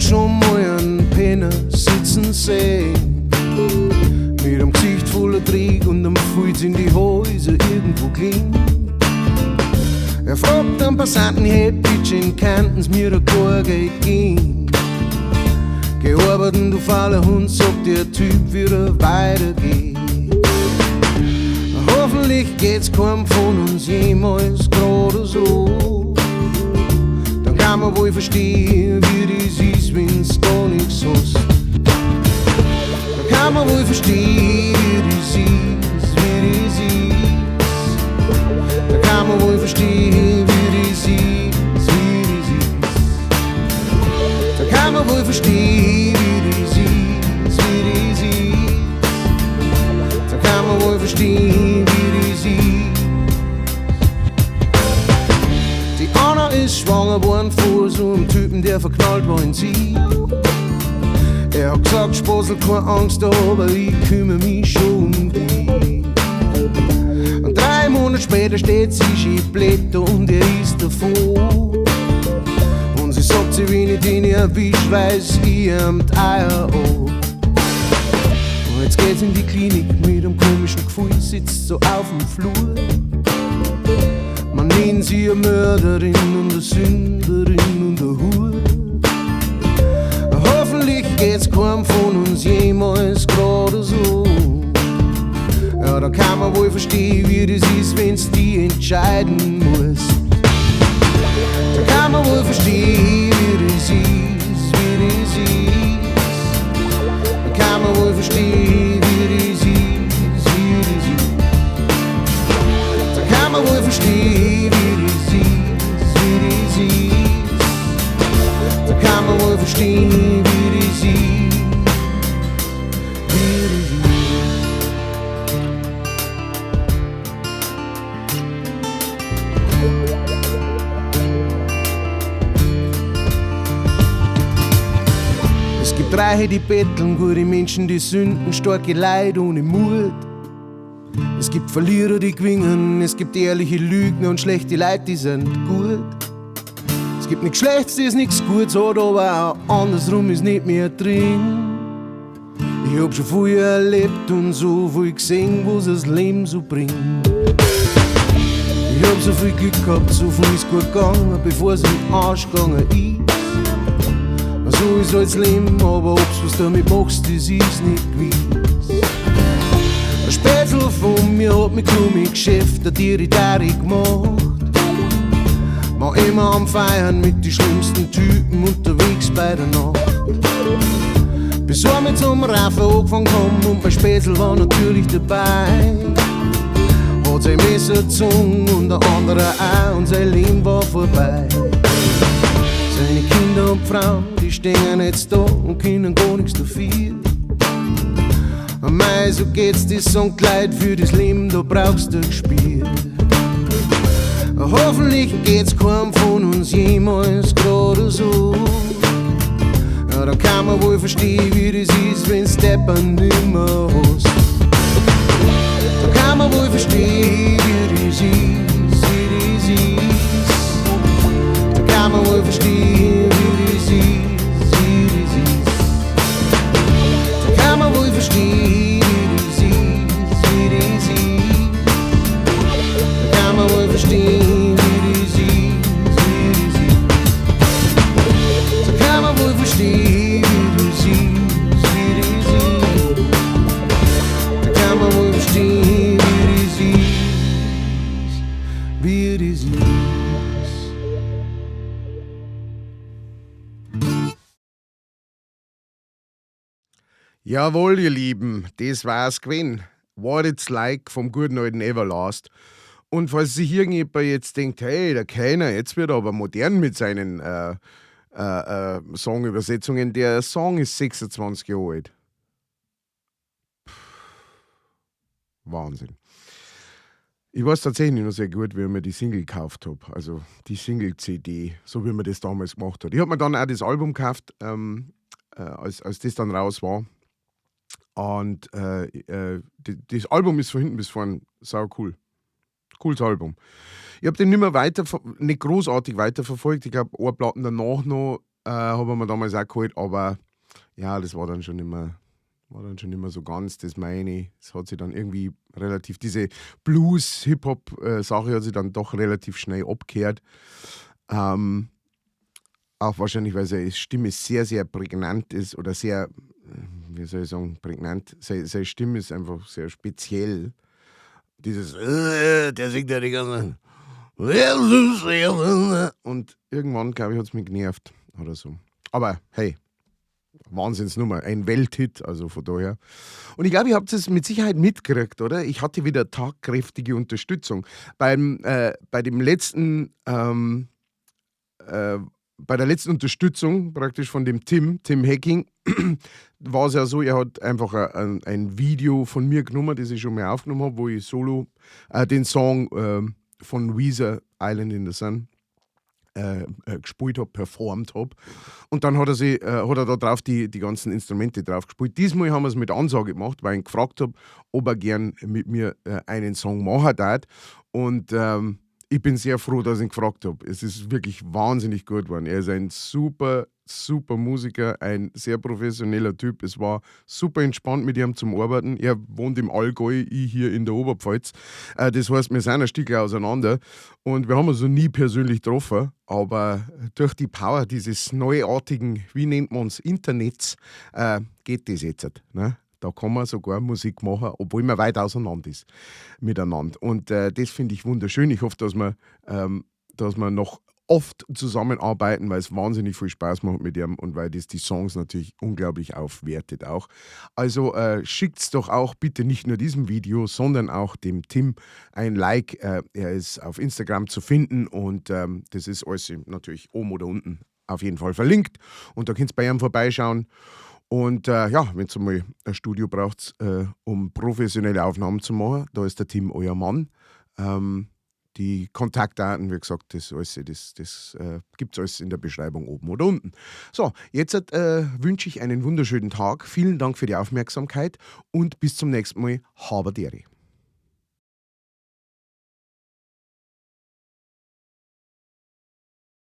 doch schon mal einen Penner sitzen sehen. Mit einem Gesicht voller Dreck und einem Fuß in die Häuser irgendwo klingen. Er fragt den Passanten, hey Bitchen, könnten's mir da gar Geld gehen? Geh arbeiten, du fauler Hund, sagt der Typ, wieder weitergeht. Hoffentlich geht's keinem von uns jemals gerade so. Dann kann man wohl verstehen, wie das ist, wenn's gar nichts hast. Dann kann man wohl verstehen, wie das ist, wie das ist. Dann kann man wohl verstehen, wie das ist, wie das ist. Dann kann man wohl verstehen, wie das ist, wie das ist. Dann kann man wohl verstehen, wie das ist. Die Anna ist schwanger worden vor so einem Typen, der verknallt war in sie. Er hat gesagt, Spaßl, keine Angst, aber ich kümmere mich schon um dich. Und 3 Monate später steht sie schibblett und er ist davon. Und sie sagt, sie will nicht ihn erwischen, weiß ich am Eier ab. Und jetzt geht's in die Klinik mit einem komischen Gefühl, sitzt so auf dem Flur. Man nennt sie eine Mörderin und eine Sünderin und eine Hure. Hoffentlich geht's keinem von uns jemals gerade so. Ja, da kann man wohl verstehen, wie das ist, wenn's die entscheiden muss. Da kann man wohl verstehen, wie das ist, wie das ist. Da kann man wohl verstehen, wie das ist, wie das ist. Da kann man wohl verstehen, wie das ist, wie das ist. Da kann man wohl verstehen, wie das ist, wie das ist. Es gibt Reiche, die betteln, gute Menschen, die sünden, starke Leute ohne Mut. Es gibt Verlierer, die gewinnen, es gibt ehrliche Lügner und schlechte Leute, die sind gut. Es gibt nichts Schlechtes, das nichts Gutes hat, aber auch andersrum ist nicht mehr drin. Ich hab schon viel erlebt und so viel gesehen, was das Leben so bringt. Ich hab so viel Glück gehabt, so viel ist gut gegangen, bevor es im Arsch gegangen ist. So ist halt das Leben, aber ob's was damit machst, das ist nicht gewiss. Ein Spätzl von mir hat mich kaum im Geschäft der Diridari gemacht. War immer am Feiern mit den schlimmsten Typen unterwegs bei der Nacht. Bis wir mit so einem Raffer angefangen haben und mein Spätzl war natürlich dabei. Hat sein Messer gezogen und der andere auch und sein Leben war vorbei. Seine Kinder und Frauen, die stehen jetzt da und können gar nichts dafür. Mei, so geht's, die sagen Leid für das Leben, da brauchst du ein Gespür. Hoffentlich geht's keinem von uns jemals gerade so. Ja, dann kann man wohl verstehen, wie das ist, wenn's Deppern nimmer hast. Da kann man wohl verstehen, wie das ist, wie das ist. Da kann man wohl verstehen, wie das ist, wie das ist. Da kann man wohl verstehen, wie das ist, wie das ist. Da kann man wohl verstehen, wie das ist, wie das ist. Da kann man wohl verstehen, wie das ist, wie das ist. Da kann man wohl verstehen, wie das ist, wie das ist. Jawohl, ihr Lieben, das war's gewesen. What It's Like vom guten alten Everlast. Und falls sich irgendjemand jetzt denkt, hey, der Keiner, jetzt wird er aber modern mit seinen Songübersetzungen, der Song ist 26 Jahre alt. Wahnsinn. Ich weiß tatsächlich noch sehr gut, wie ich mir die Single gekauft habe. Also die Single-CD, so wie man das damals gemacht hat. Ich habe mir dann auch das Album gekauft, als das dann raus war. Und das Album ist von hinten bis vorn sau cool. Cooles Album. Ich habe den nicht großartig weiterverfolgt. Ich glaube, ein Platten danach noch haben wir damals auch geholt, aber ja, das war dann schon immer so ganz das meine. Es hat sich dann irgendwie relativ, diese Blues-Hip-Hop-Sache hat sich dann doch relativ schnell abgekehrt. Auch wahrscheinlich, weil seine Stimme sehr, sehr prägnant ist oder sehr, wie soll ich sagen, prägnant. Seine Stimme ist einfach sehr speziell. Dieses, der singt ja die ganze. Und irgendwann, glaube ich, hat es mich genervt oder so. Aber hey, Wahnsinnsnummer, ein Welthit, also von daher. Und ich glaube, ihr habt es mit Sicherheit mitgekriegt, oder? Ich hatte wieder tatkräftige Unterstützung. Bei dem letzten, bei der letzten Unterstützung praktisch von dem Tim Hacking, war es ja so, er hat einfach ein Video von mir genommen, das ich schon mal aufgenommen habe, wo ich solo den Song von Weezer, Island in the Sun, gespielt habe, performt habe. Und dann hat er da drauf die ganzen Instrumente drauf gespielt. Diesmal haben wir es mit Ansage gemacht, weil ich ihn gefragt habe, ob er gern mit mir einen Song machen darf. Und ich bin sehr froh, dass ich ihn gefragt habe. Es ist wirklich wahnsinnig gut geworden. Er ist ein super, super Musiker, ein sehr professioneller Typ. Es war super entspannt mit ihm zum Arbeiten. Er wohnt im Allgäu, ich hier in der Oberpfalz. Das heißt, wir sind ein Stück auseinander und wir haben uns noch nie persönlich getroffen, aber durch die Power dieses neuartigen, wie nennt man es, Internets, geht das jetzt. Ne? Da kann man sogar Musik machen, obwohl man weit auseinander ist miteinander. Und das finde ich wunderschön. Ich hoffe, dass wir noch oft zusammenarbeiten, weil es wahnsinnig viel Spaß macht mit ihm und weil das die Songs natürlich unglaublich aufwertet auch. Also schickt's doch auch bitte nicht nur diesem Video, sondern auch dem Tim ein Like. Er ist auf Instagram zu finden und das ist alles natürlich oben oder unten auf jeden Fall verlinkt. Und da könnt ihr bei ihm vorbeischauen. Und ja, wenn ihr mal ein Studio braucht, um professionelle Aufnahmen zu machen, da ist der Tim euer Mann. Die Kontaktdaten, wie gesagt, das gibt es alles in der Beschreibung oben oder unten. So, jetzt wünsche ich einen wunderschönen Tag. Vielen Dank für die Aufmerksamkeit und bis zum nächsten Mal. Haberdere.